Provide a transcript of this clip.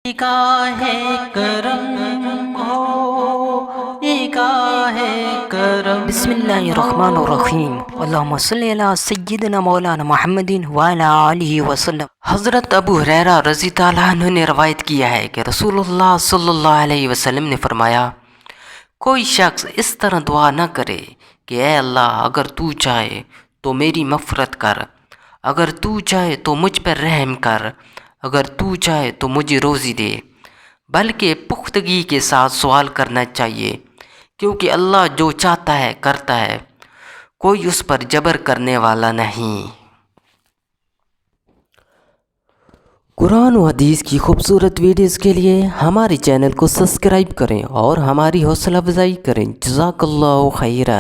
نگاہ کرم ہو، نگاہ کرم۔ بسم اللہ الرحمن الرحیم، اللہم صلی علی سیدنا مولانا محمد وعلی آلہ وسلم۔ حضرت ابو ہریرہ رضی اللہ عنہ نے روایت کیا ہے کہ رسول اللہ صلی اللہ علیہ وسلم نے فرمایا، کوئی شخص اس طرح دعا نہ کرے کہ اے اللہ اگر تو چاہے تو میری مغفرت کر، اگر تو چاہے تو مجھ پر رحم کر، اگر تو چاہے تو مجھے روزی دے، بلکہ پختگی کے ساتھ سوال کرنا چاہیے، کیونکہ اللہ جو چاہتا ہے کرتا ہے، کوئی اس پر جبر کرنے والا نہیں۔ قرآن و حدیث کی خوبصورت ویڈیوز کے لیے ہمارے چینل کو سبسکرائب کریں اور ہماری حوصلہ افزائی کریں۔ جزاک اللہ خیرہ۔